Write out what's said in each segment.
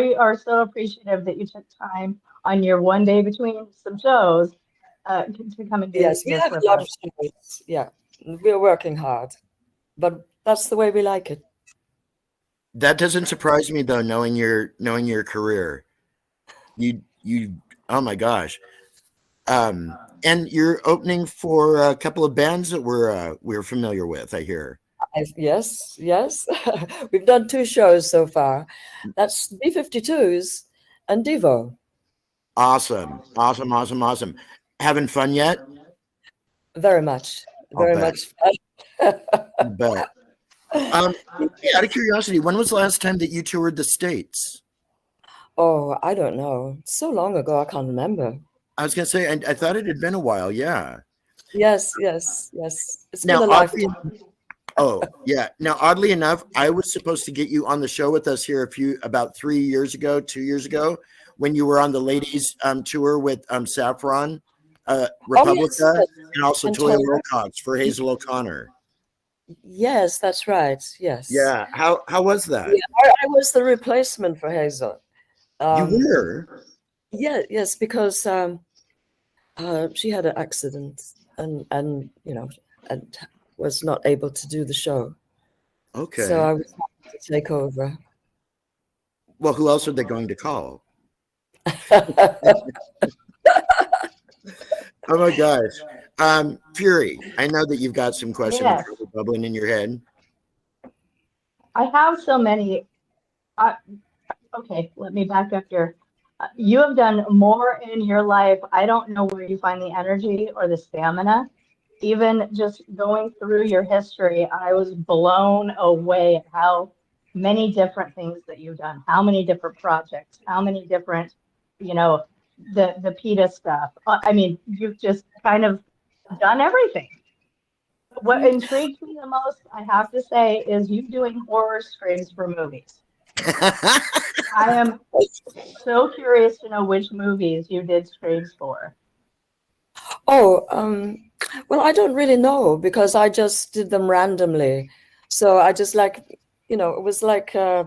I are so appreciative that you took time on your one day between some shows to come and do Yes, we this have with a lot of us. shows. Yeah, we're working hard, but that's the way we like it. That doesn't surprise me though, knowing your career. You oh my gosh. And you're opening for a couple of bands that we're familiar with, I hear. Yes, yes. We've done 2 shows so far. That's B-52s and Devo. Awesome. Awesome, awesome, awesome. Having fun yet? Very much, I'll very bet. much fun. Bet. Out of curiosity, when was the last time that you toured the States? Oh, I don't know. So long ago, I can't remember. I was gonna say, I thought it had been a while. Yeah. Yes, yes, yes. It's Now, been a oddly, lifetime. oh yeah. Now, oddly enough, I was supposed to get you on the show with us here about 3 years ago, 2 years ago, when you were on the ladies tour with Saffron, Oh, yes, Republica, yes. and also And Toyah Toyah. Willcox for Hazel O'Connor. Yes, that's right. Yes. Yeah. How was that? Yeah, I was the replacement for Hazel. You were? Yeah, yes, because she had an accident and and was not able to do the show. Okay. So I was happy to take over. Well, who else are they going to call? Oh my gosh. Fury, I know that you've got some questions Yes. bubbling in your head. I have so many. Okay, let me back up here. You have done more in your life. I don't know where you find the energy or the stamina. Even just going through your history, I was blown away at how many different things that you've done, how many different projects, how many different, the PETA stuff. I mean, you've just kind of done everything. What intrigues me the most, I have to say, is you doing horror streams for movies. I am so curious to know which movies you did streams for. Oh, well, I don't really know because I just did them randomly. So I just it was like a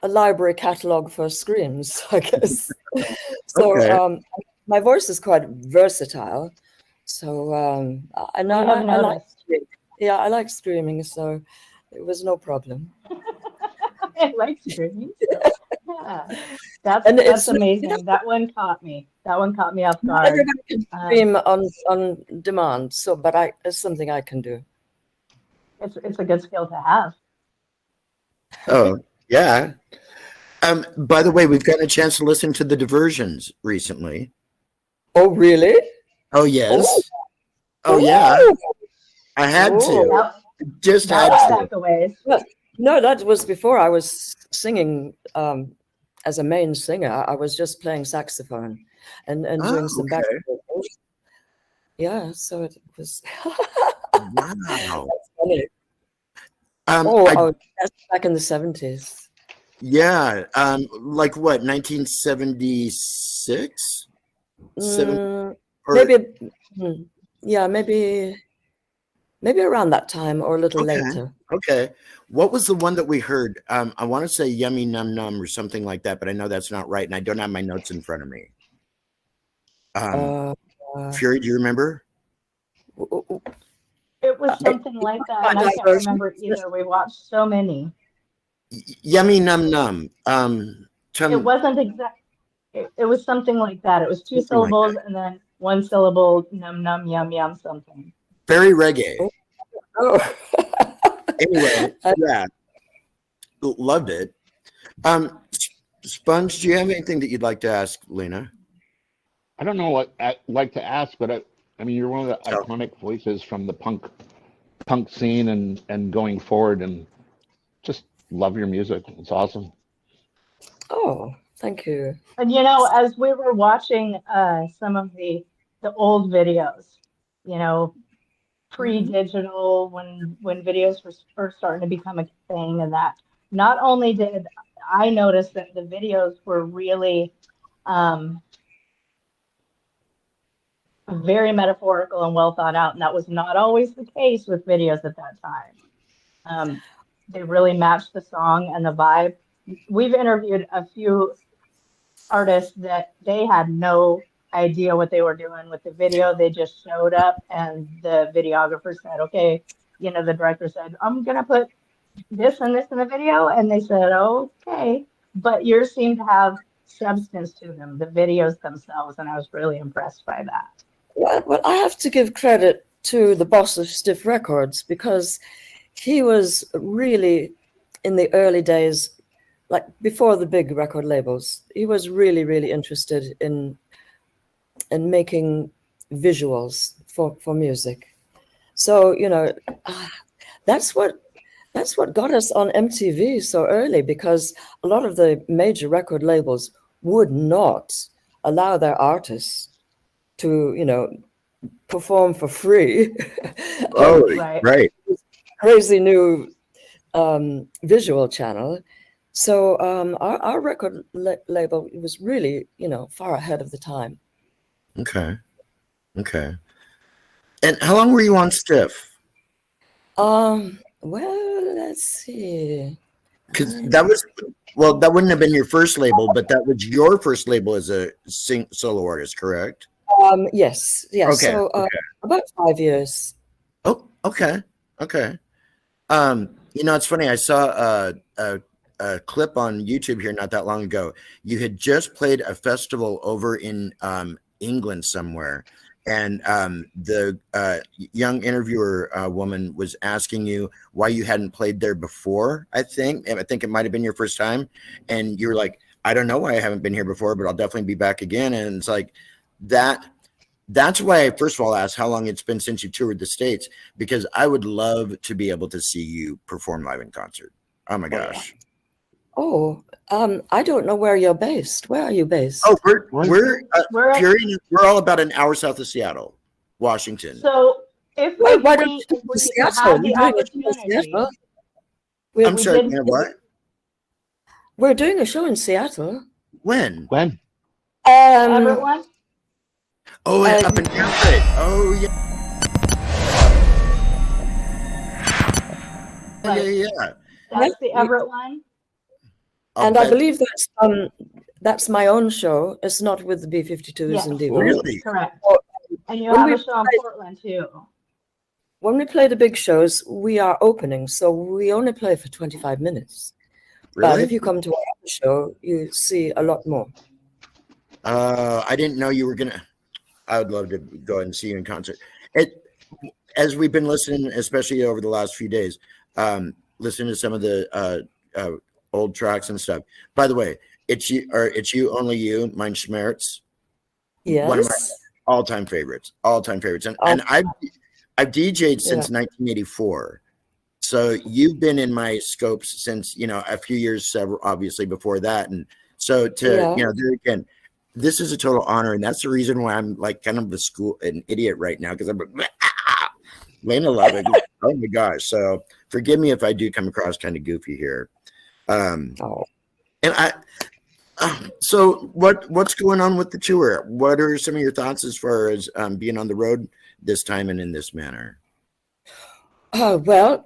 library catalog for screams, I guess. So Okay. my voice is quite versatile. So I know I have I like noticed. screaming. Yeah, I like screaming, so it was no problem. I like streaming. Yeah, And that's it's amazing. That one caught me. That one caught me off not guard. everybody can stream on demand. So, but it's something I can do. It's a good skill to have. Oh, yeah. By the way, we've gotten a chance to listen to the Diversions recently. Oh, really? Oh, yes. Oh, Oh. yeah. I had to. That, Just that had was to. back a ways. No, that was before I was singing as a main singer. I was just playing saxophone and doing some back vocals. Yeah, so it was. Wow. That's funny. That's back in the 70s. Yeah. Like what, 1976? Maybe around that time or a little later. Okay. What was the one that we heard? I want to say Yummy Num Num or something like that, but I know that's not right, and I don't have my notes in front of me. Fury, do you remember? It was something like that, and I can't remember it either. We watched so many. Yummy Num Num. It wasn't exact. It was something like that. It was 2 syllables and then 1 syllable. Num num yum yum something. Very reggae. Oh. Anyway, yeah, loved it. Sponge, do you have anything that you'd like to ask Lena? I don't know what I'd like to ask, but I mean, you're one of the iconic voices from the punk scene and going forward, and just love your music. It's awesome. Oh, thank you. And as we were watching some of the old videos, pre-digital, when videos were first starting to become a thing, and that not only did I notice that the videos were really very metaphorical and well thought out, and that was not always the case with videos at that time. They really matched the song and the vibe, we've interviewed a few artists that they had no idea what they were doing with the video. They just showed up and the videographer said, okay, you know, the director said, I'm going to put this and this in the video. And they said, okay. But yours seem to have substance to them, the videos themselves. And I was really impressed by that. Well, I have to give credit to the boss of Stiff Records, because he was really, in the early days, like before the big record labels, he was really, really interested in making visuals for music. So, you know, that's what got us on MTV so early, because a lot of the major record labels would not allow their artists to, you know, perform for free. Oh, right. Crazy new visual channel. So our record label was really, you know, far ahead of the time. Okay. And how long were you on Stiff? Well, let's see. Because that was, well, that wouldn't have been your first label, but that was your first label as a solo artist, correct? Yes. Okay. So about 5 years. Oh, okay. You know, it's funny. I saw a clip on YouTube here not that long ago. You had just played a festival over in England somewhere, and the young interviewer woman was asking you why you hadn't played there before. I think it might have been your first time, and you were like, I don't know why I haven't been here before, but I'll definitely be back again. And it's like that. That's why I first of all asked how long it's been since you toured the States, because I would love to be able to see you perform live in concert. Oh my gosh. Oh, I don't know where you're based. Where are you based? Oh, we're all about an hour south of Seattle, Washington. So if Why don't you if come to we Seattle? had the We're doing a show in opportunity, Seattle. I'm sorry, you know what? We're doing a show in Seattle. When? Everyone. Oh, up in Everett. Oh, yeah. Right. Yeah. That's the Everett one. And I believe that's my own show. It's not with the B-52s Yes, and Divas. Really? correct. And you When have we a show in Portland too. When we play the big shows, we are opening, so we only play for 25 minutes. Really? But if you come to our show, you see a lot more. I didn't know you were gonna. I would love to go ahead and see you in concert. As we've been listening, especially over the last few days, listening to some of the old tracks and stuff. By the way, it's you, only you. Mine's Schmerz. Yes. One of my all-time favorites. And I've DJ'd since 1984. So you've been in my scopes since, you know, a few years, several obviously before that. And so you know, there again, this is a total honor, and that's the reason why I'm like kind of an idiot right now, because I'm like, LENE LOVICH. Oh my gosh! So forgive me if I do come across kind of goofy here. And so what's going on with the tour? What are some of your thoughts as far as being on the road this time and in this manner? Well,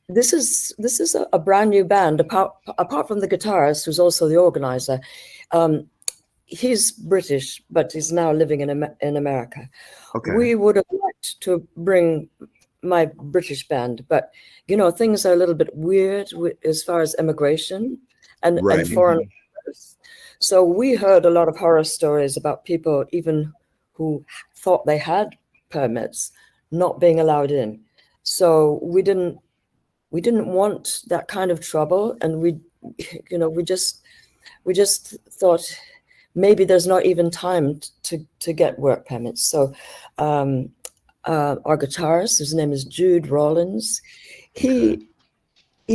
this is a brand new band. Apart from the guitarist, who's also the organizer. He's British, but he's now living in America. Okay. We would have liked to bring my British band, but you know, things are a little bit weird as far as immigration and foreign workers. So we heard a lot of horror stories about people even who thought they had permits not being allowed in. So we didn't want that kind of trouble, and we just thought maybe there's not even time to get work permits. So our guitarist, his name is Jude Rawlins, he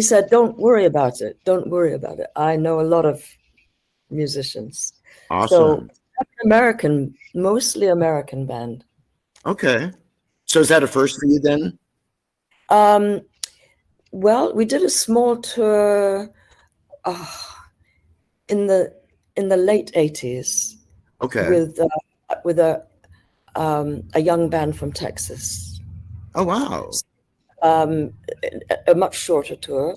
said, don't worry about it. Don't worry about it. I know a lot of musicians. Awesome. So mostly American band. Okay. So is that a first for you then? Well, we did a small tour in the late 80s. Okay. With a young band from Texas. Oh wow. A much shorter tour.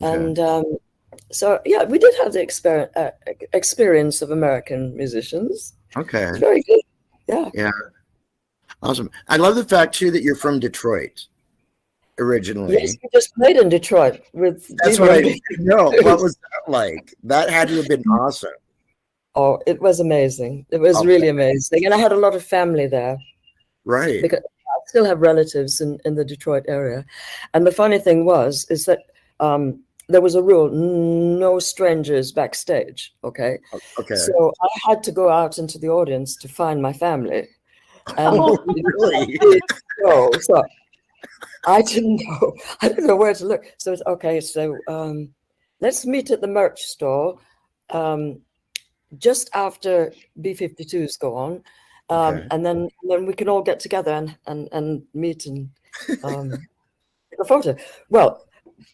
Okay. And So yeah, we did have the experience of American musicians. Okay. It's very good. Yeah. Yeah. Awesome. I love the fact too that you're from Detroit originally. Yes, we just played in Detroit with. That's what I know. What was that like? That had to have been awesome. Oh, it was amazing. It was really amazing. And I had a lot of family there. Right. Because I still have relatives in the Detroit area. And the funny thing is that there was a rule, no strangers backstage, okay? Okay. So I had to go out into the audience to find my family. And really? So I didn't know where to look. So it's okay, so let's meet at the merch store just after B-52s go on. And then we can all get together and meet and take a photo. Well,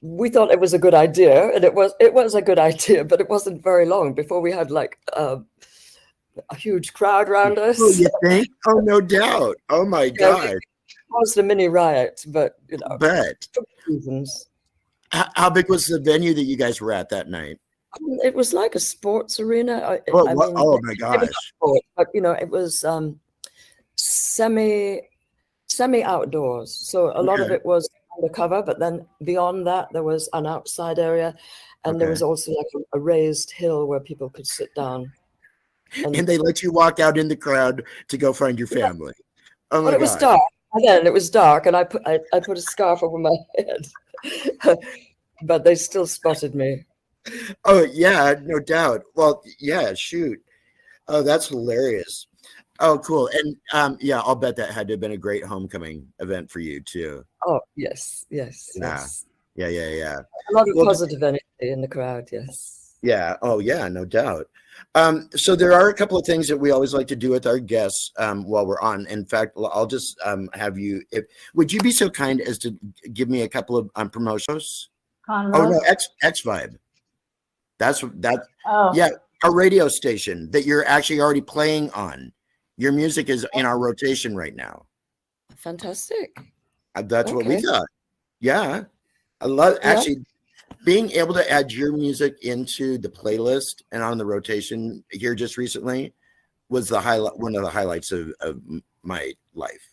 we thought it was a good idea, and it was a good idea, but it wasn't very long before we had like a huge crowd around us. Oh, you think? Oh, no doubt. Oh my God. It caused a mini riot, but Bet. for reasons. How big was the venue that you guys were at that night? It was like a sports arena. Oh my gosh. Sport, but it was semi outdoors. So a lot of it was undercover, but then beyond that there was an outside area, and there was also like a raised hill where people could sit down. And they let you walk out in the crowd to go find your family. Oh my God. It was dark. Again, it was dark, and I put a scarf over my head, but they still spotted me. Oh yeah, no doubt. Well, yeah, shoot. Oh, that's hilarious. Oh, cool. And yeah, I'll bet that had to have been a great homecoming event for you too. Oh yes. Yeah. Yeah. A lot of positive energy in the crowd. Yes. Yeah. Oh yeah, no doubt. So there are a couple of things that we always like to do with our guests while we're on. In fact, I'll just have you. Would you be so kind as to give me a couple of promotions? KONVOS? Oh no, X Vibe. That's that. Oh. Yeah, a radio station that you're actually already playing on. Your music is in our rotation right now. Fantastic. That's what we thought. Yeah, I love actually being able to add your music into the playlist and on the rotation here just recently was the highlight, one of the highlights of my life.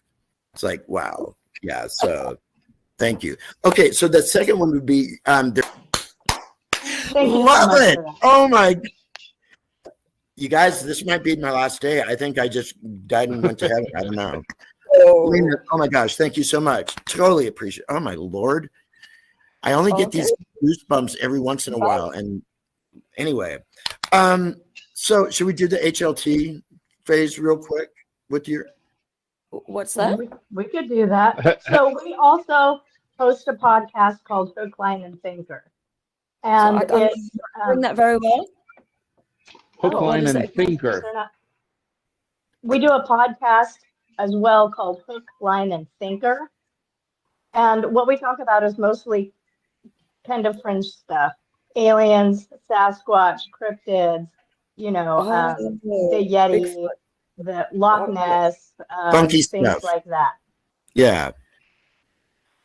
It's like, wow. Yeah. So thank you. Okay. So the second one would be, Thank you love so much it. for that. Oh my, you guys, this might be my last day. I think I just died and went to heaven. I don't know. Oh, Oh my gosh. Thank you so much. Totally appreciate it. Oh my Lord. I only get these goosebumps every once in a while. And anyway, so should we do the HLT phase real quick with your? what's that? We could do that. So we also host a podcast called Hook, Line, and Sinker. And So I'm it's doing that very well. Hook, Oh, what line, is and that? thinker. We do a podcast as well called Hook, Line, and Sinker. And what we talk about is mostly kind of fringe stuff. Aliens, Sasquatch, cryptids, the Yeti, Bigfoot. the Loch Ness, Funky things stuff. like that. Yeah.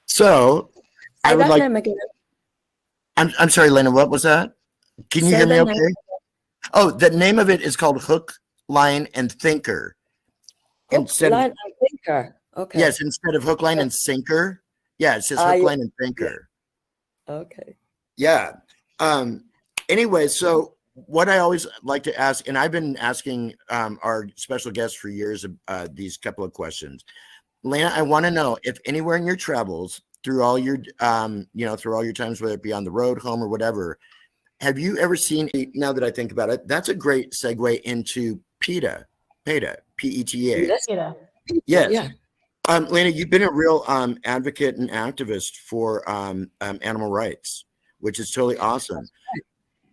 So I Say would that like. name again. I'm sorry, Lena. What was that? Can you Say hear me that okay? name. Oh, the name of it is called Hook, Line, and Thinker. Hook, Instead line, and thinker. Okay. yes, instead of Hook, Line, and Sinker. Yeah, it says Hook, yeah. Line, and Thinker. Okay. Yeah. Anyway, so what I always like to ask, and I've been asking our special guests for years these couple of questions. Lena, I want to know if anywhere in your travels through all your through all your times, whether it be on the road, home, or whatever, have you ever seen, now that I think about it, that's a great segue into PETA, PETA. Yes. Yes. Yeah. Lena, you've been a real advocate and activist for animal rights, which is totally awesome.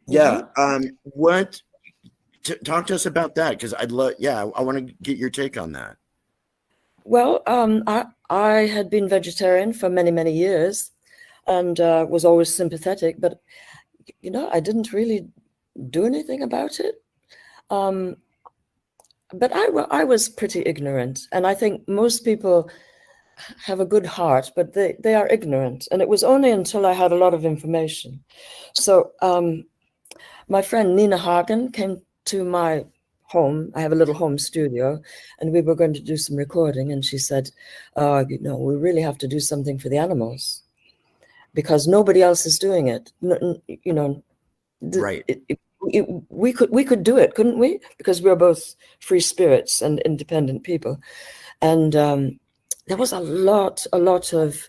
Yeah. Talk to us about that, because I'd love. Yeah, I want to get your take on that. Well, I had been vegetarian for many, many years, and was always sympathetic, but I didn't really do anything about it. But I was pretty ignorant, and I think most people have a good heart, but they are ignorant. And it was only until I had a lot of information. So my friend Nina Hagen came to my home. I have a little home studio, and we were going to do some recording. And she said, you know, we really have to do something for the animals because nobody else is doing it. You know, Right. We could do it, couldn't we? Because we're both free spirits and independent people. And there was a lot of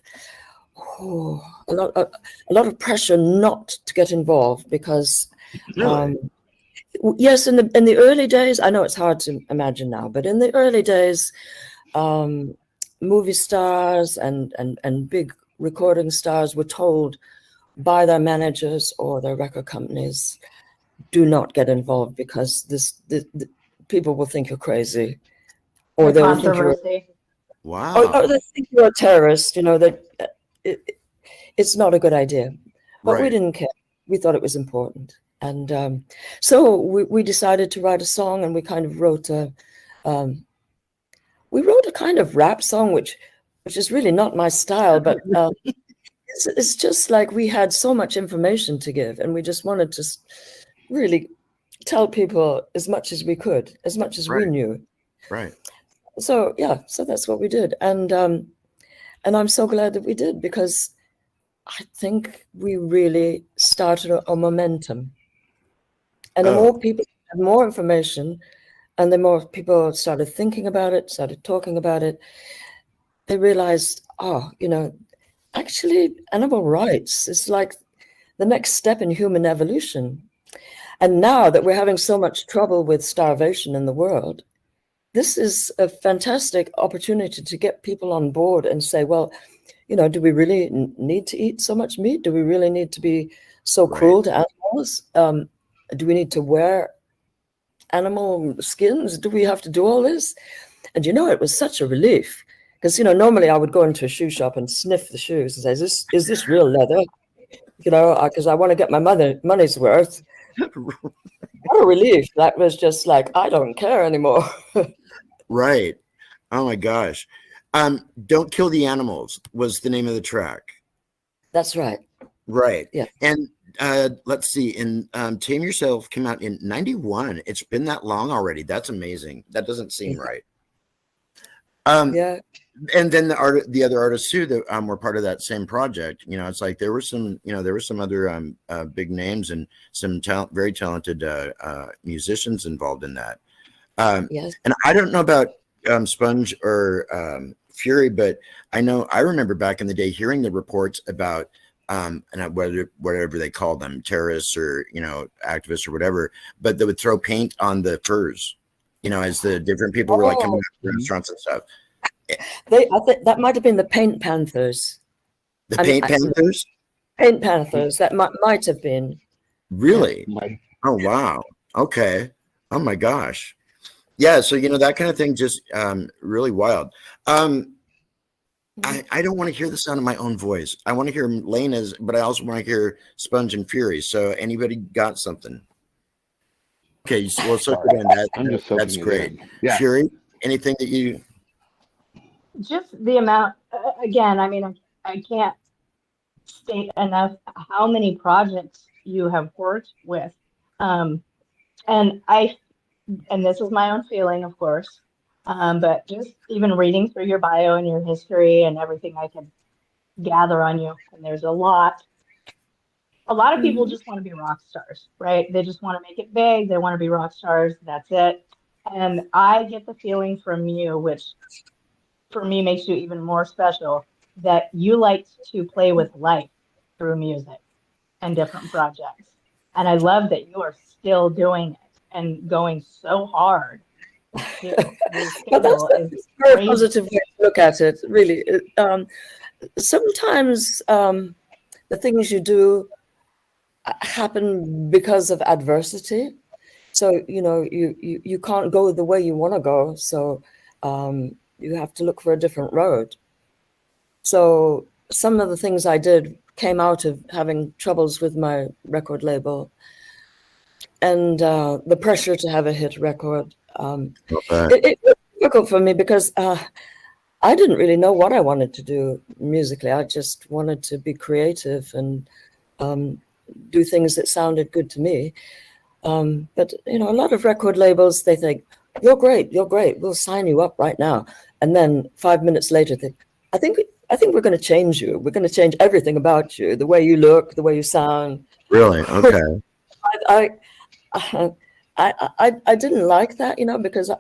pressure not to get involved because Really? yes, in the early days, I know it's hard to imagine now, but in the early days, movie stars and big recording stars were told by their managers or their record companies, do not get involved because the people will think you're crazy, or they'll think you're Wow. or they think you're a terrorist. You know that it's not a good idea, but we didn't care. We thought it was important, and so we decided to write a song, and we kind of wrote a kind of rap song, which is really not my style, but it's just like we had so much information to give, and we just wanted to really tell people as much as we could, as much as we knew. Right. So yeah, so that's what we did, and I'm so glad that we did, because I think we really started a momentum, and the more people had more information, and the more people started thinking about it, started talking about it, they realized, oh, you know, actually animal rights is like the next step in human evolution. And now that we're having so much trouble with starvation in the world, this is a fantastic opportunity to get people on board and say, well, you know, do we really need to eat so much meat? Do we really need to be so cruel to animals? Do we need to wear animal skins? Do we have to do all this? And, you know, it was such a relief, because, you know, normally I would go into a shoe shop and sniff the shoes and say, is this real leather? You know, because I want to get my money's worth. What a relief. That was just like, I don't care anymore. Right. Oh my gosh. Don't Kill the Animals was the name of the track. That's right. Right. Yeah. And let's see, Tame Yourself came out in 91. It's been that long already. That's amazing. That doesn't seem right. Yeah. And then the other artists too that were part of that same project, you know, it's like there were some other big names and some very talented musicians involved in that. Yes. And I don't know about Sponge or Fury, but I remember back in the day hearing the reports about and whatever they call them, terrorists or, you know, activists or whatever, but they would throw paint on the furs, you know, as the different people were like coming out to restaurants and stuff. I think that might have been the Paint Panthers. The Paint Panthers? Paint Panthers. That might have been. Really? Yeah. Oh, wow. Okay. Oh, my gosh. Yeah. So, you know, that kind of thing, just really wild. I don't want to hear the sound of my own voice. I want to hear Lena's, but I also want to hear Sponge and Fury. So anybody got something? Okay. Well, so that's great. Yeah. Fury, anything that you... Just the amount, again, I mean, I can't state enough how many projects you have worked with. And this is my own feeling, of course, but just even reading through your bio and your history and everything I can gather on you, and there's a lot of people just want to be rock stars, right? They just want to make it big. They want to be rock stars. That's it. And I get the feeling from you, which for me makes you even more special, that you like to play with life through music and different projects. And I love that you are still doing it and going so hard. Your Well, that's a very positive way to look at it, really. Sometimes the things you do happen because of adversity. So, you know, you can't go the way you want to go. So you have to look for a different road. So some of the things I did came out of having troubles with my record label and the pressure to have a hit record. It was difficult for me because I didn't really know what I wanted to do musically. I just wanted to be creative and do things that sounded good to me. But you know, a lot of record labels, they think, you're great, we'll sign you up right now. And then 5 minutes later, I think we're going to change you. We're going to change everything about you, the way you look, the way you sound. Really? Okay. I didn't like that, you know, because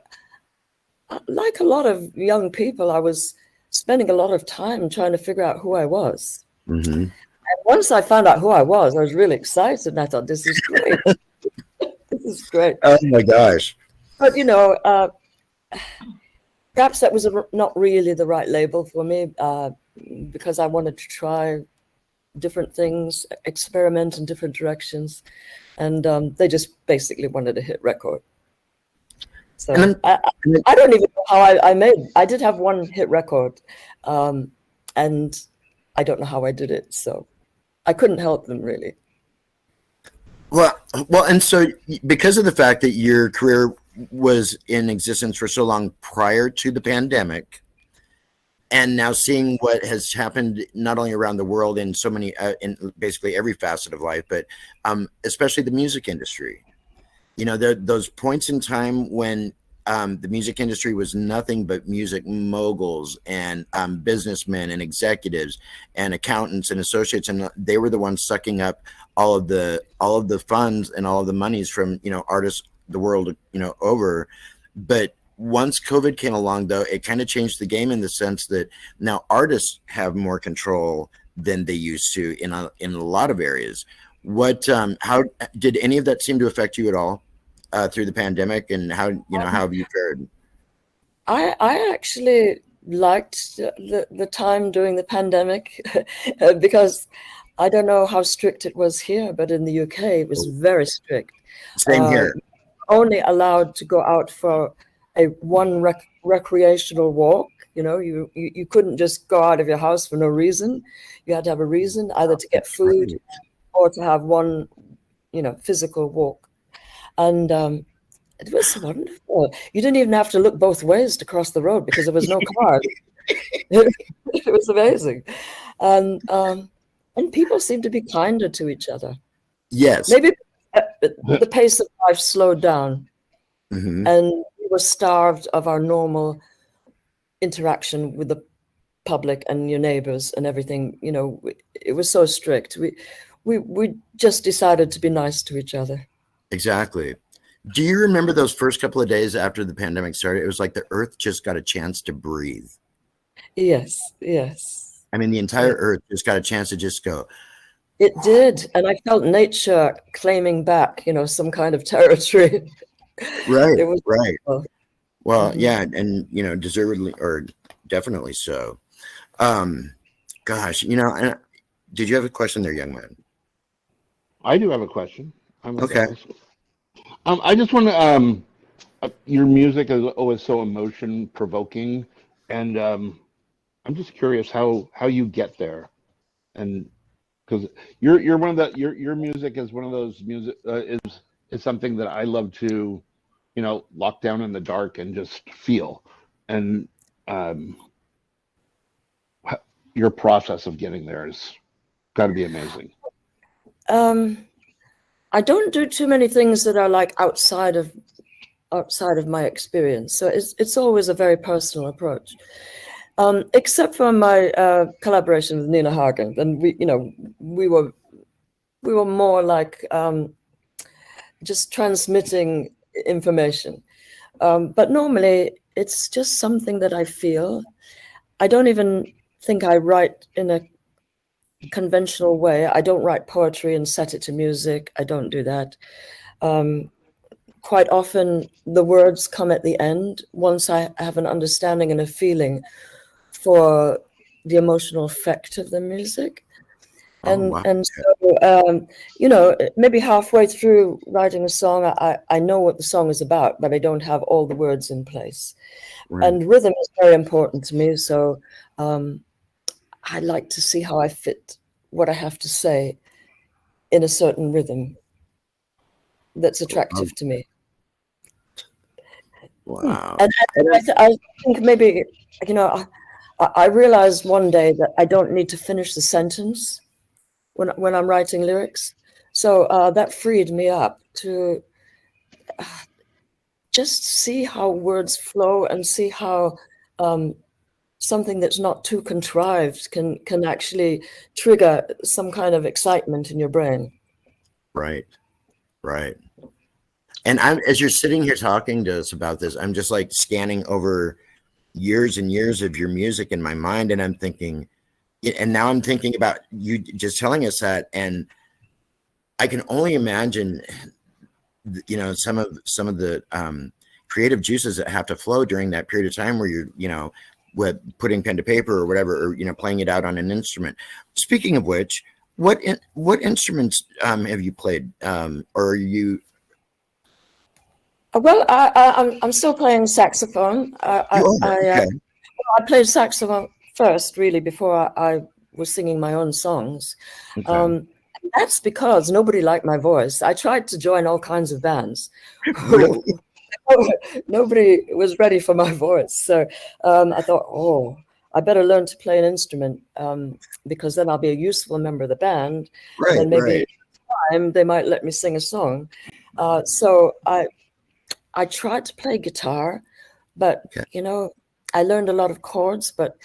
like a lot of young people, I was spending a lot of time trying to figure out who I was. Mm-hmm. And once I found out who I was really excited, and I thought, this is great. This is great. Oh my gosh. But, you know, perhaps that was not really the right label for me, because I wanted to try different things, experiment in different directions. And they just basically wanted a hit record. So I don't even know how I did have one hit record, and I don't know how I did it. So I couldn't help them really. Well, and so because of the fact that your career was in existence for so long prior to the pandemic, and now seeing what has happened not only around the world in so many, in basically every facet of life, but especially the music industry, you know, those points in time when the music industry was nothing but music moguls and businessmen and executives and accountants and associates, and they were the ones sucking up all of the funds and all of the monies from, you know, artists the world, you know, over. But once COVID came along, though, it kind of changed the game in the sense that now artists have more control than they used to in a lot of areas. How did any of that seem to affect you at all through the pandemic, and how have you fared? I actually liked the time during the pandemic because I don't know how strict it was here, but in the UK it was very strict. Same here. Only allowed to go out for one recreational walk. You know, you couldn't just go out of your house for no reason. You had to have a reason, either to get food or to have one, you know, physical walk. And it was wonderful. You didn't even have to look both ways to cross the road because there was no cars. It was amazing. And people seemed to be kinder to each other. Yes. Maybe the pace of life slowed down. Mm-hmm. And we were starved of our normal interaction with the public and your neighbors and everything. You know, it was so strict. We just decided to be nice to each other. Exactly. Do you remember those first couple of days after the pandemic started? It was like the earth just got a chance to breathe. Yes, yes. I mean, the entire earth just got a chance to just go. It did. And I felt nature claiming back, you know, some kind of territory. Right, It was right. wonderful. Well, yeah, and, you know, deservedly, or definitely so. Gosh, you know, did you have a question there, young man? I do have a question. Okay. I just want to, your music is always so emotion provoking, and I'm just curious how you get there, and because you're one of the your music is one of those music is something that I love to, you know, lock down in the dark and just feel, and your process of getting there has got to be amazing. I don't do too many things that are like outside of my experience. So it's always a very personal approach. Except for my collaboration with Nina Hagen, and we were more like just transmitting information. But normally it's just something that I feel. I don't even think I write in a conventional way. I don't write poetry and set it to music. I don't do that. Quite often the words come at the end once I have an understanding and a feeling for the emotional effect of the music. And wow. and so you know, maybe halfway through writing a song, I know what the song is about, but I don't have all the words in place. Right. And rhythm is very important to me, so I like to see how I fit what I have to say in a certain rhythm that's attractive to me. Wow. And I think maybe, you know, I realized one day that I don't need to finish the sentence when I'm writing lyrics. So that freed me up to just see how words flow and see how something that's not too contrived can actually trigger some kind of excitement in your brain. Right. Right. And as you're sitting here talking to us about this, I'm just like scanning over years and years of your music in my mind. And I'm thinking, and now I'm thinking about you just telling us that. And I can only imagine, you know, some of the creative juices that have to flow during that period of time where you're, you know, with putting pen to paper or whatever, or, you know, playing it out on an instrument. Speaking of which, what instruments have you played, or are you? Well, I'm still playing saxophone. I played saxophone first, really, before I was singing my own songs. Okay. That's because nobody liked my voice. I tried to join all kinds of bands. Really? Nobody was ready for my voice. So I thought, oh, I better learn to play an instrument because then I'll be a useful member of the band. Right, And then maybe right. time they might let me sing a song. So I tried to play guitar, but, Okay. you know, I learned a lot of chords, but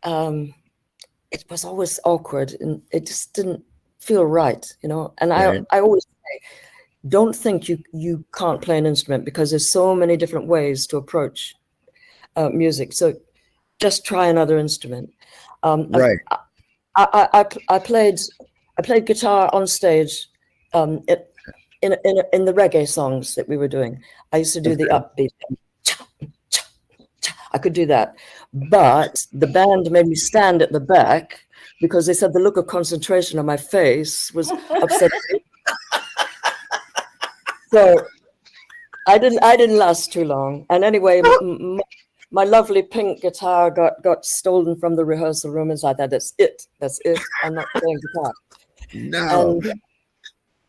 it was always awkward and it just didn't feel right, you know. And Right. I always say, don't think you can't play an instrument because there's so many different ways to approach music. So just try another instrument. Right. I played guitar on stage in the reggae songs that we were doing. I used to do the upbeat. I could do that, but the band made me stand at the back because they said the look of concentration on my face was upsetting. So I didn't last too long. And anyway, my lovely pink guitar got stolen from the rehearsal room, and so I thought, that's it. I'm not playing guitar. No.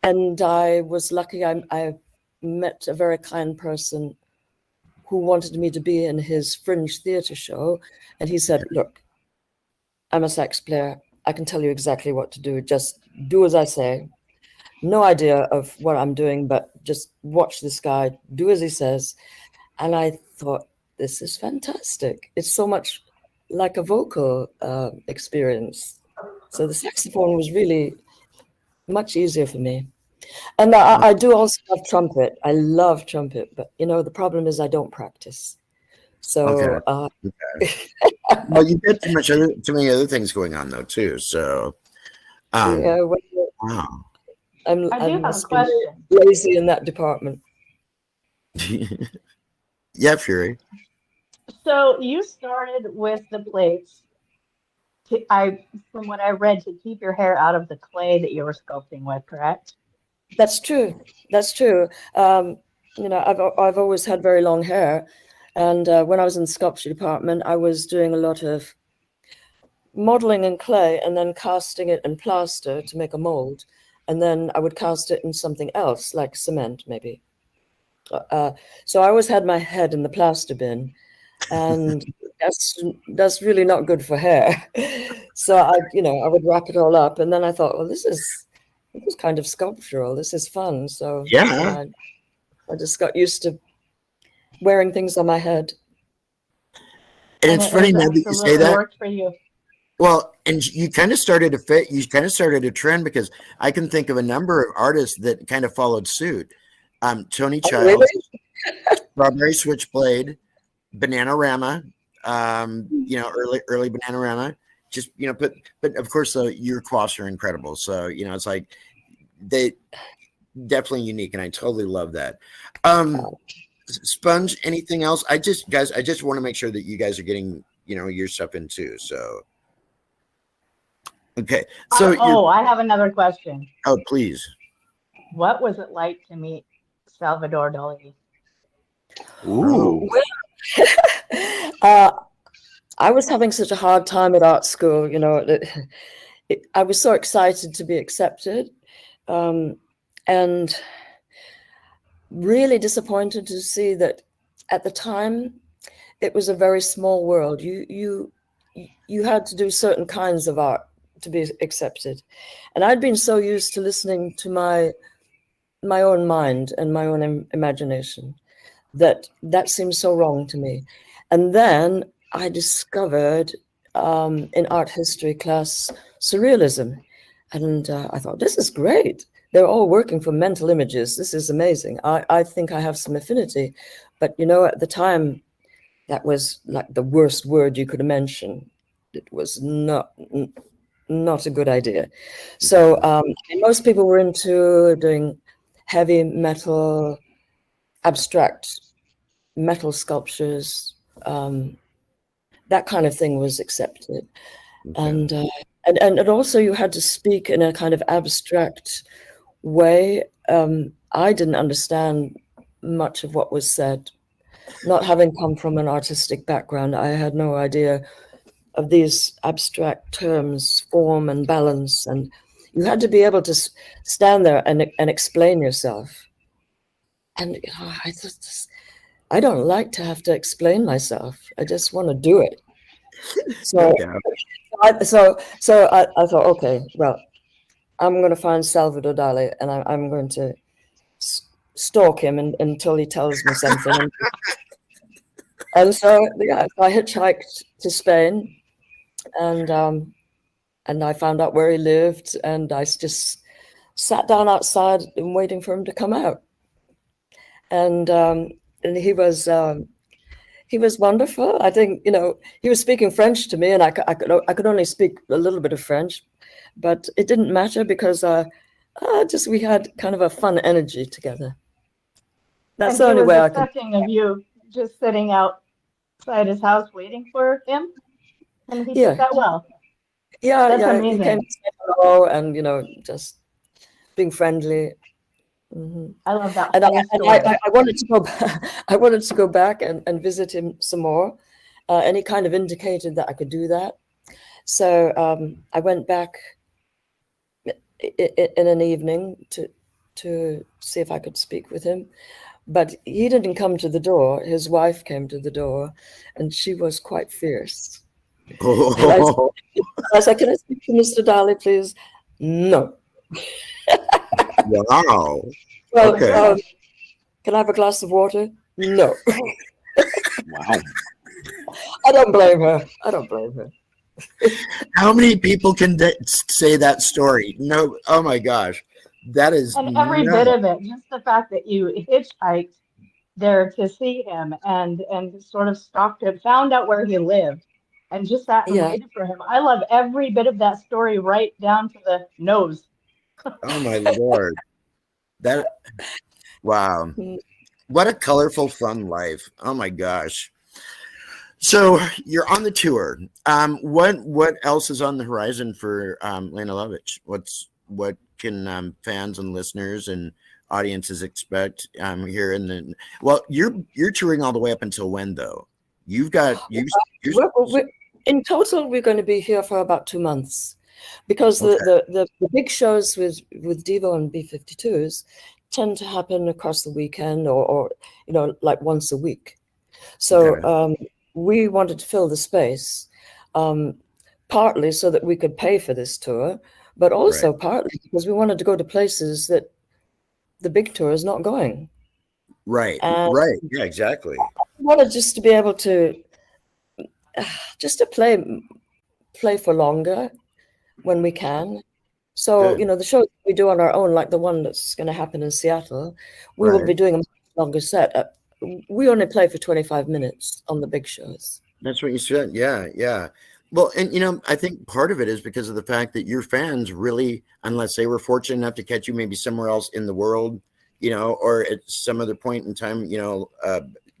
And I was lucky. I met a very kind person who wanted me to be in his fringe theater show. And he said, look, I'm a sax player. I can tell you exactly what to do. Just do as I say. No idea of what I'm doing, but just watch this guy, do as he says. And I thought, this is fantastic. It's so much like a vocal experience. So the saxophone was really much easier for me. And I do also love trumpet. I love trumpet, but you know, the problem is I don't practice. So Okay. Well, you get too many other things going on though too. So yeah, well, wow. I do have a question. Lazy in that department. Yeah, Fury. So you started with the plates. From what I read, to keep your hair out of the clay that you were sculpting with, correct? That's true. That's true. You know, I've always had very long hair, and when I was in the sculpture department, I was doing a lot of modeling in clay and then casting it in plaster to make a mold, and then I would cast it in something else, like cement, maybe. So I always had my head in the plaster bin, and that's really not good for hair. So I would wrap it all up, and then I thought, well, this is kind of sculptural. This is fun. So Yeah. I just got used to wearing things on my head. And it's funny now that you say that. Worked for you. Well, and you kind of started a trend, because I can think of a number of artists that kind of followed suit. Tony Childs, Really? Strawberry Switchblade, Bananarama, early Bananarama. Just, but of course, your quaffs are incredible. So, it's like they definitely unique, and I totally love that. Sponge, anything else? I just want to make sure that you guys are getting, your stuff in too. So, okay. So, I have another question. Oh, please. What was it like to meet Salvador Dali? Ooh. I was having such a hard time at art school, I was so excited to be accepted, and really disappointed to see that at the time it was a very small world. You you had to do certain kinds of art to be accepted. And I'd been so used to listening to my own mind and my own imagination that seemed so wrong to me. And then I discovered in art history class surrealism. And I thought, this is great. They're all working from mental images. This is amazing. I think I have some affinity. But, you know, at the time, that was like the worst word you could mention. It was not a good idea. So most people were into doing heavy metal, abstract metal sculptures. That kind of thing was accepted. Okay. And also you had to speak in a kind of abstract way. I didn't understand much of what was said. Not having come from an artistic background, I had no idea of these abstract terms, form and balance. And you had to be able to stand there and explain yourself. And I thought, I don't like to have to explain myself. I just want to do it. So, I thought, okay, well, I'm going to find Salvador Dali and I'm going to stalk him until he tells me something. And so, yeah, I hitchhiked to Spain, and I found out where he lived, and I just sat down outside and waiting for him to come out. And he was wonderful. I think, you know, he was speaking French to me, and I could only speak a little bit of French, but it didn't matter because we had kind of a fun energy together. That's the only way I could. Of you just sitting outside his house waiting for him, and he did that well. Yeah, that's amazing. He came to say hello, and you know, just being friendly. Mm-hmm. I love that. And I wanted to go. I wanted to go back and visit him some more, and he kind of indicated that I could do that. So I went back in an evening to see if I could speak with him. But he didn't come to the door. His wife came to the door, and she was quite fierce. Oh. I said, "Can I speak to Mr. Dali, please?" No. Wow. Well, okay. Can I have a glass of water? No. Wow. I don't blame her. How many people can say that story? No. Oh my gosh. That is, and every bit of it, just the fact that you hitchhiked there to see him and sort of stalked him, found out where he lived, and just sat and waited for him. I love every bit of that story, right down to the nose. Oh my Lord. Wow. What a colorful, fun life. Oh my gosh. So you're on the tour. What else is on the horizon for LENE LOVICH? What can fans and listeners and audiences expect here in the? Well, you're touring all the way up until when though? In total we're going to be here for about 2 months, because the big shows with Devo and B-52s tend to happen across the weekend or you know, like once a week. So we wanted to fill the space, partly so that we could pay for this tour, but also partly because we wanted to go to places that the big tour is not going. Right. Yeah, exactly. I wanted just to be able to play for longer when we can. So, you know, the shows we do on our own, like the one that's going to happen in Seattle, we will be doing a much longer set. We only play for 25 minutes on the big shows. That's what you said. Yeah. Well, and you know, I think part of it is because of the fact that your fans really, unless they were fortunate enough to catch you maybe somewhere else in the world, you know, or at some other point in time, you know,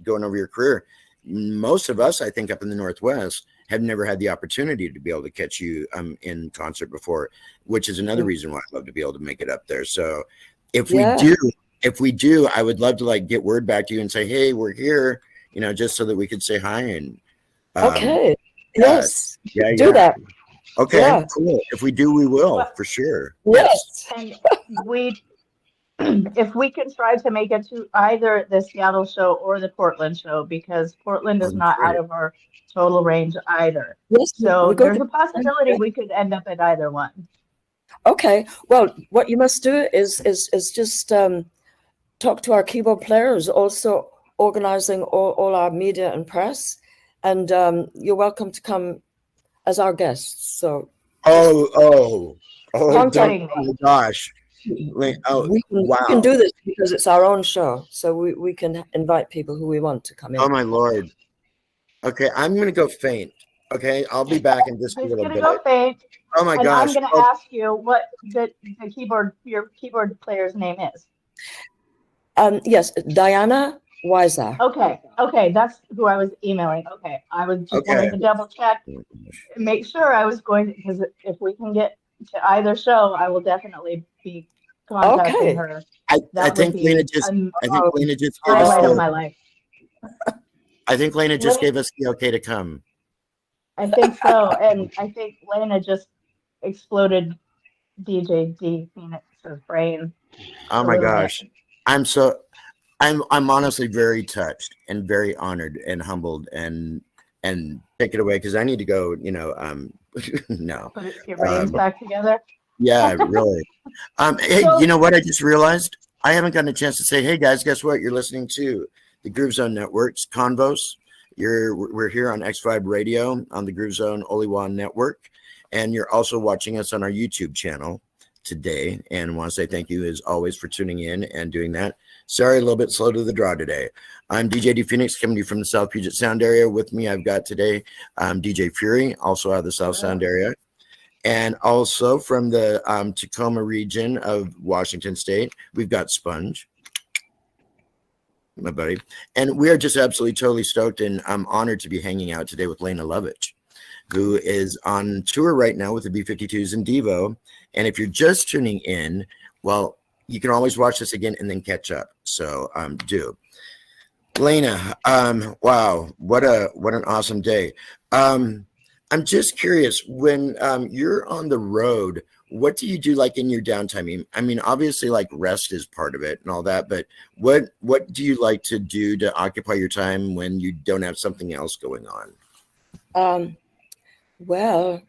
going over your career, most of us, I think, up in the Northwest have never had the opportunity to be able to catch you in concert before, which is another reason why I'd love to be able to make it up there. So if we do, I would love to like get word back to you and say, hey, we're here, you know, just so that we could say hi. And okay. Yes. Do that. Okay. Cool. If we do, we will for sure. Yes. And we if we can try to make it to either the Seattle show or the Portland show, because Portland is Oh, not out great. of our total range either. Yes, So we go there's to. a possibility we could end up at either one. Okay. Well, what you must do is just talk to our keyboard players, also organizing all our media and press, and you're welcome to come as our guests. So Oh, You're don't, kidding oh me. my gosh. Oh, we can wow. do this because it's our own show, so we can invite people who we want to come in. Oh my Lord. Okay, I'm gonna go faint. Okay, I'll be back in just a He's little gonna bit. go faint, Oh my and gosh. I'm gonna Oh, ask you what your keyboard player's name is. Yes, Diana Weiser. Okay, that's who I was emailing. Okay, I was just wanted okay. to double check, and make sure I was going, because if we can get to either show, I will definitely be contacting Okay. her. I That would think be Lena just I think Lena just gave us highlight of the, my life. I think Lena just Lena- gave us the okay to come. I think so, and I think Lena just exploded DJ D Phoenix's brain. Oh a my little bit. gosh. I'm honestly very touched and very honored and humbled and take it away because I need to go, no. Put your brains back together. Yeah, really. Hey, So- you know what I just realized? I haven't gotten a chance to say, hey guys, guess what? You're listening to the Groove Zone Network's KONVOS. We're here on X5 Radio on the Groove Zone OlyWA network, and you're also watching us on our YouTube channel today. And I want to say thank you as always for tuning in and doing that. Sorry, a little bit slow to the draw today. I'm DJ D Phoenix coming to you from the South Puget Sound area. With me, I've got today DJ Fury, also out of the South Sound area. And also from the Tacoma region of Washington State, we've got Sponge, my buddy. And we are just absolutely totally stoked, and I'm honored to be hanging out today with LENE LOVICH, who is on tour right now with the B-52s and Devo. And if you're just tuning in, well, you can always watch this again and then catch up. So do. Lena, wow, what an awesome day. I'm just curious, when you're on the road, what do you do like in your downtime? I mean, obviously like rest is part of it and all that, but what do you like to do to occupy your time when you don't have something else going on? Well,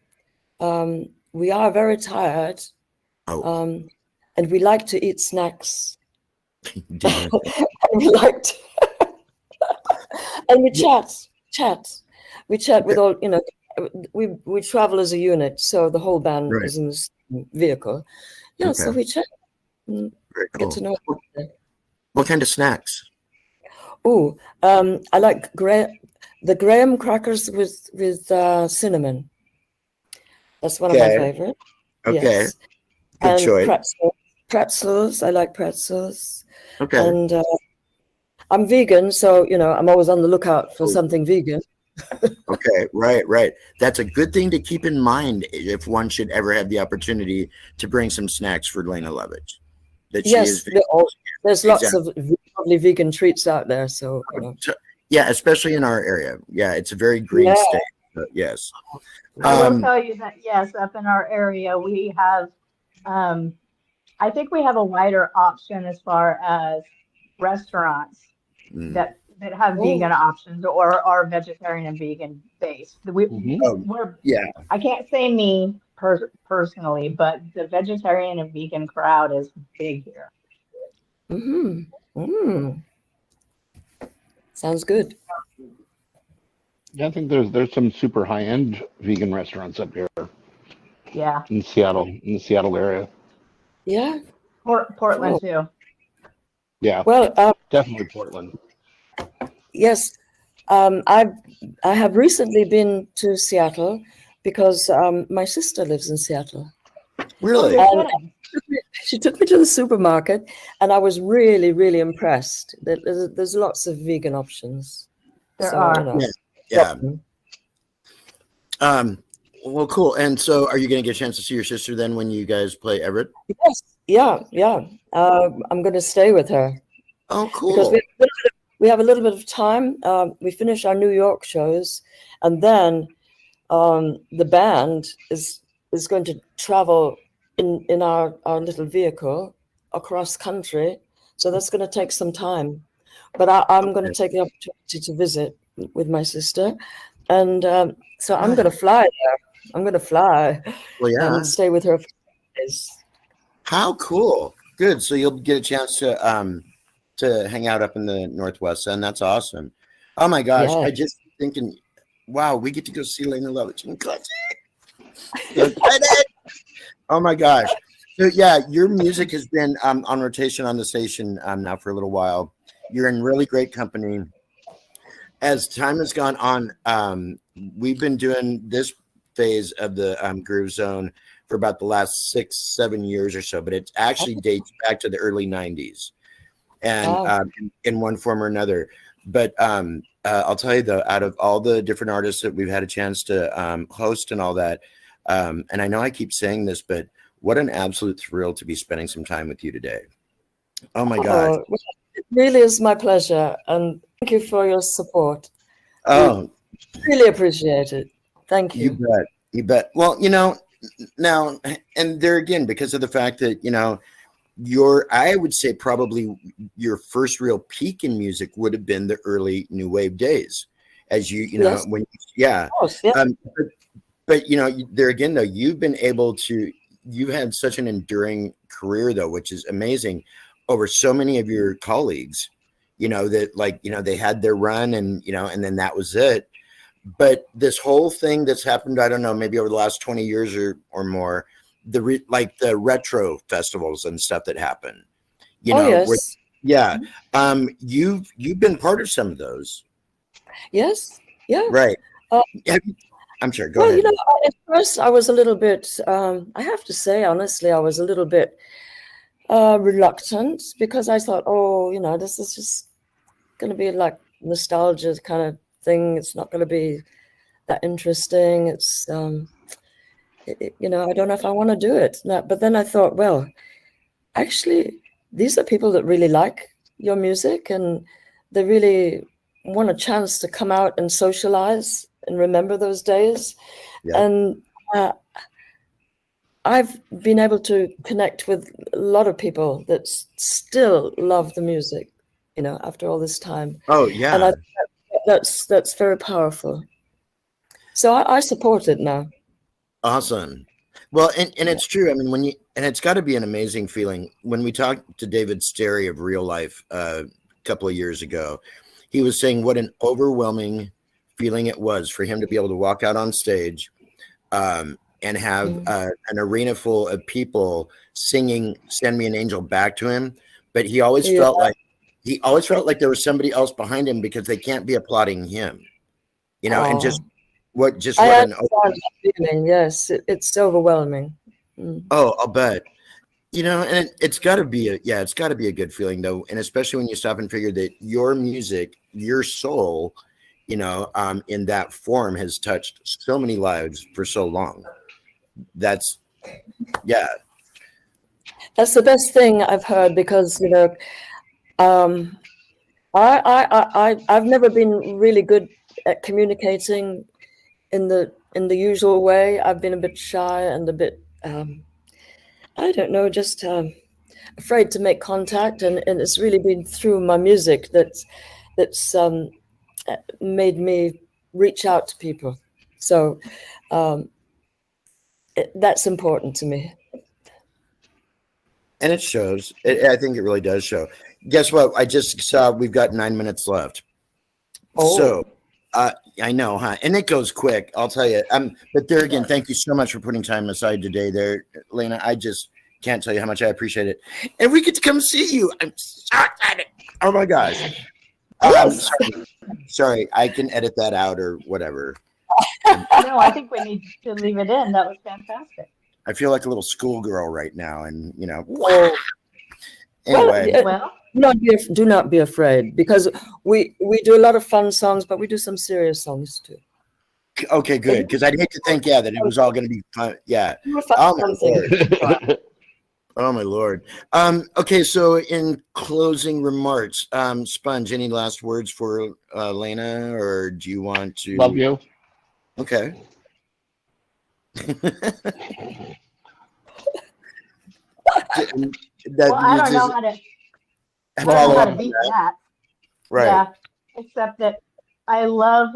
we are very tired, Oh, and we like to eat snacks. dinner. And we like to and we chat. We chat with all, we travel as a unit, so the whole band Right. is in this vehicle. Yeah, so Okay. we chat and Very get cool. to know each other. What kind of snacks? Oh, I like the graham crackers with cinnamon. That's one of my Okay. favorite. Okay. Yes. Good And choice. pretzels. I like pretzels. Okay. And I'm vegan, so I'm always on the lookout for Oh. something vegan. Okay. Right. That's a good thing to keep in mind if one should ever have the opportunity to bring some snacks for Lena Lovich. That she Yes, is. there's lots of lovely vegan treats out there. So Yeah, especially in our area. Yeah, it's a very green Yeah. state. But yes. I will tell you that, yes, up in our area, we have, I think we have a wider option as far as restaurants Mm. that have vegan options or are vegetarian and vegan based. We're, Yeah. I can't say me personally, but the vegetarian and vegan crowd is big here. Sounds good. Yeah, I think there's some super high end vegan restaurants up here Yeah, in the Seattle area. Yeah. Portland Cool. too. Yeah, Well, definitely Portland. yes, I have recently been to Seattle because my sister lives in Seattle. Really? Oh, you're kidding. She took me to the supermarket, and I was really, really impressed. There's lots of vegan options. There are. Yeah. Well, cool. And so, are you going to get a chance to see your sister then when you guys play Everett? Yes. Yeah. I'm going to stay with her Oh, cool. because we have a little bit of time. We finish our New York shows, and then the band is going to travel in our little vehicle across country, so that's going to take some time. But I'm going to take the opportunity to visit with my sister, and so I'm going to fly there. I'm going to fly and stay with her for 2 days. How cool! Good. So you'll get a chance to hang out up in the Northwest, and that's awesome. Oh my gosh! Yeah. I just thinking, wow, we get to go see LENE LOVICH in concert. So excited! Oh my gosh! So yeah, your music has been on rotation on the station now for a little while. You're in really great company. As time has gone on, we've been doing this phase of the Groove Zone for about the last 6-7 years or so, but it actually dates back to the early 90s, and in one form or another. But I'll tell you though, out of all the different artists that we've had a chance to host and all that, and I know I keep saying this, but what an absolute thrill to be spending some time with you today. Oh my gosh. Well, it really is my pleasure, and thank you for your support. Oh, really appreciate it. Thank you. You bet. You bet. Well, now, and there again, because of the fact that, I would say probably your first real peak in music would have been the early new wave days, as Yes. when, Of course, yeah. But there again, though, you've had such an enduring career though, which is amazing over so many of your colleagues, that they had their run and then that was it. But this whole thing that's happened, I don't know, maybe over the last 20 years or more, the retro festivals and stuff that happen, Yes. you've been part of some of those. Yes. Yeah. Right. Uh, I'm sure. Go ahead. At first I was a little bit, I have to say, honestly, I was a little bit reluctant because I thought, this is just going to be like nostalgia kind of thing. It's not going to be that interesting. It's, I don't know if I want to do it. But then I thought, well, actually, these are people that really like your music and they really want a chance to come out and socialize and remember those days. Yeah. And I've been able to connect with a lot of people that still love the music, after all this time. Oh, yeah. And I think that's very powerful. So I support it now. Awesome. Well, and it's true. I mean, and it's got to be an amazing feeling. When we talked to David Sterry of Real Life a couple of years ago, he was saying what an overwhelming feeling it was for him to be able to walk out on stage and have an arena full of people singing "Send Me an Angel" back to him. But he always felt like there was somebody else behind him because they can't be applauding him, and just what an feeling. Yes, it's overwhelming. Oh, I'll bet. And it's got to be a good feeling though, and especially when you stop and figure that your music, your soul, in that form has touched so many lives for so long. That's the best thing I've heard because I've never been really good at communicating in the usual way. I've been a bit shy and a bit I don't know, just afraid to make contact, and it's really been through my music that's made me reach out to people. So that's important to me. And it shows. I think it really does show. Guess what? I just saw we've got 9 minutes left. Oh. So I know, huh? And it goes quick, I'll tell you. But there again, thank you so much for putting time aside today there, Lena. I just can't tell you how much I appreciate it. And we get to come see you. I'm so excited. Oh my gosh. Sorry, I can edit that out or whatever. No, I think we need to leave it in. That was fantastic. I feel like a little schoolgirl right now, and Well, anyway. Well, do not be afraid, because we do a lot of fun songs, but we do some serious songs too. Okay, good, because I'd hate to think that it was all going to be fun. Yeah. Oh my Lord. Oh my Lord. Okay, so in closing remarks, Sponge, any last words for Lena, or do you want to? Love you. Okay. that Well, I don't know uses how to. I don't follow know how up to on beat that. that. Right. Yeah, except that I love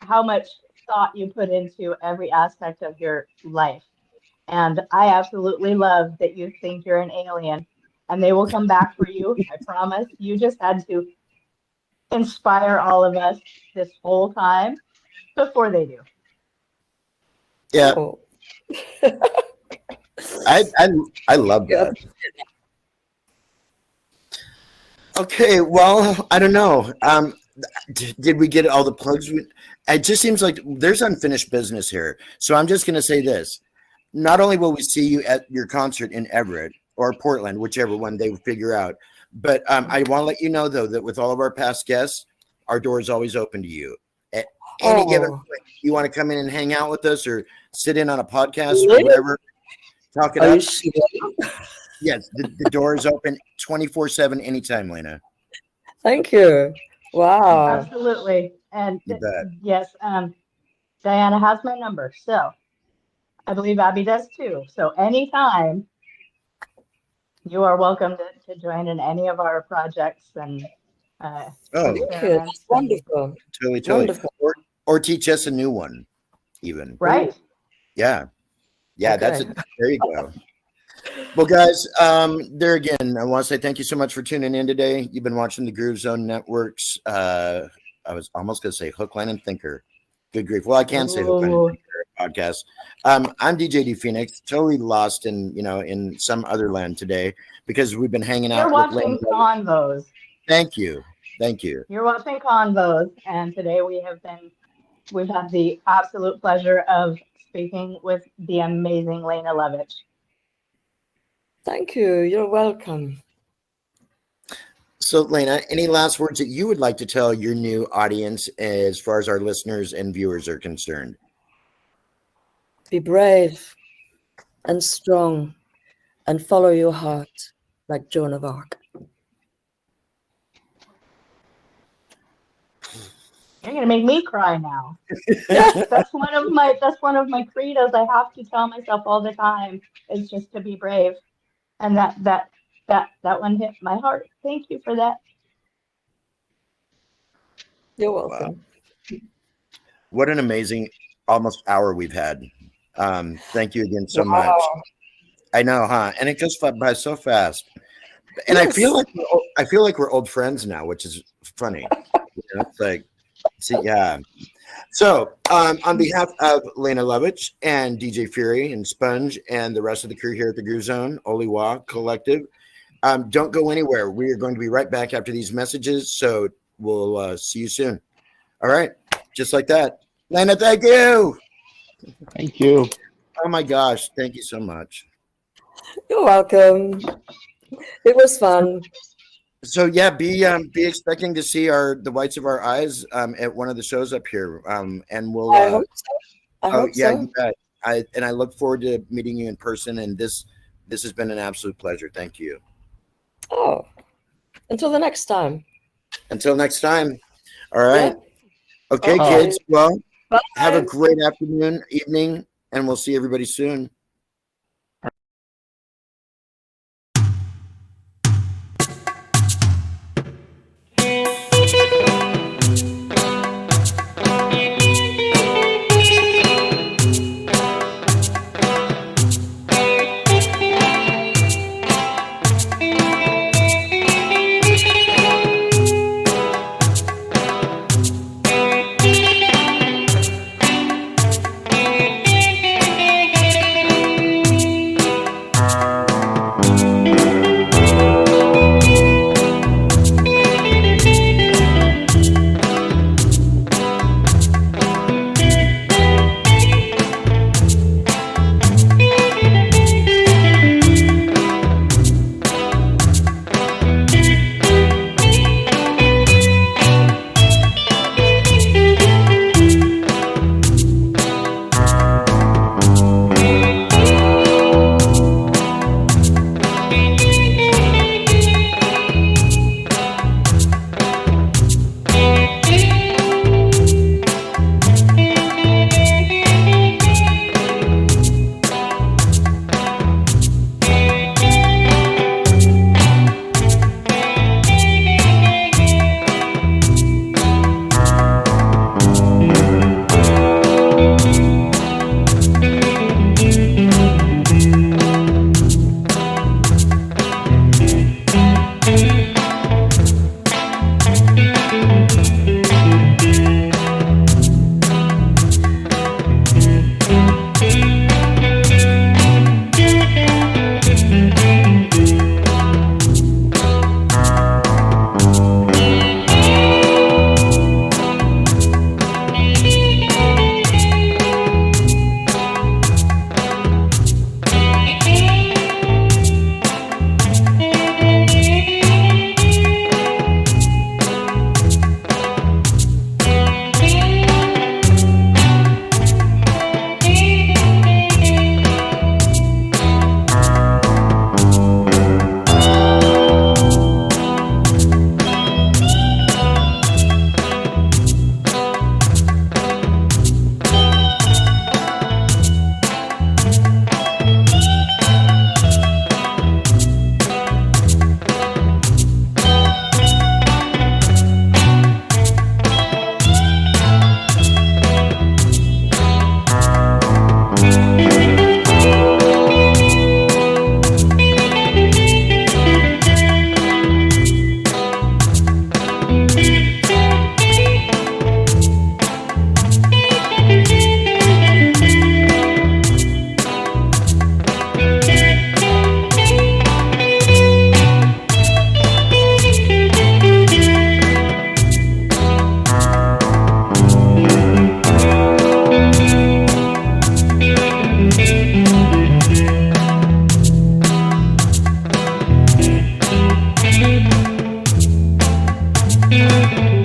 how much thought you put into every aspect of your life. And I absolutely love that you think you're an alien and they will come back for you. I promise. You just had to inspire all of us this whole time before they do. Yeah. Oh, I love yeah. that. Okay, well, I don't know. Did we get all the plugs? It just seems like there's unfinished business here. So I'm just going to say this. Not only will we see you at your concert in Everett or Portland, whichever one they figure out, but I want to let you know, though, that with all of our past guests, our door is always open to you. At any given Oh, point, you want to come in and hang out with us or sit in on a podcast really? or whatever, talk it Are up. you sure? Yes, the door is open 24/7 anytime, Lena. Thank you. Wow. Absolutely. And You bet. yes, Diana has my number. So I believe Abby does too. So anytime you are welcome to join in any of our projects and Oh, Thank you. experiments. That's wonderful. totally. Wonderful. Or teach us a new one, even. Right. Yeah. Yeah, Okay. there you go. Well, guys, there again, I want to say thank you so much for tuning in today. You've been watching the Groove Zone Networks. I was almost going to say Hook, Line, and Thinker. Good grief. Well, I can say Hook, Line, and Ooh. Thinker podcast. I'm DJ D Phoenix, totally lost in some other land today because we've been hanging You're out with watching Lane. Convos. Thank you. Thank you. You're watching Convos, and today we've had the absolute pleasure of speaking with the amazing LENE Lovich. Thank you. You're welcome. So, Lena, any last words that you would like to tell your new audience as far as our listeners and viewers are concerned? Be brave and strong and follow your heart like Joan of Arc. You're gonna make me cry now. That's one of my credos. I have to tell myself all the time is just to be brave, and that one hit my heart. Thank you for that. You're welcome. Wow. What an amazing almost hour we've had. Thank you again so much. I know, huh? And it goes by so fast. And Yes. I feel like we're old friends now, which is funny. It's like, see, yeah. So, on behalf of Lena Lovich and DJ Fury and Sponge and the rest of the crew here at the Groove Zone, OlyWA Collective, don't go anywhere. We are going to be right back after these messages. So we'll see you soon. All right, just like that. Lena, thank you. Thank you. Oh my gosh, thank you so much. You're welcome. It was fun. So yeah, be expecting to see the whites of our eyes at one of the shows up here, and we'll. I hope so. I hope yeah, so. you bet. I look forward to meeting you in person, and this has been an absolute pleasure. Thank you. Oh, until the next time. Until next time. All right. Yeah. Okay, Okay. kids. Well, Bye. have a great afternoon, evening, and we'll see everybody soon.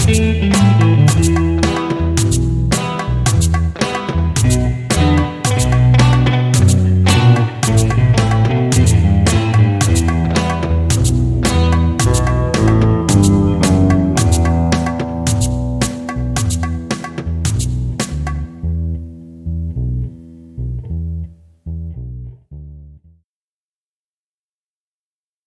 Bye.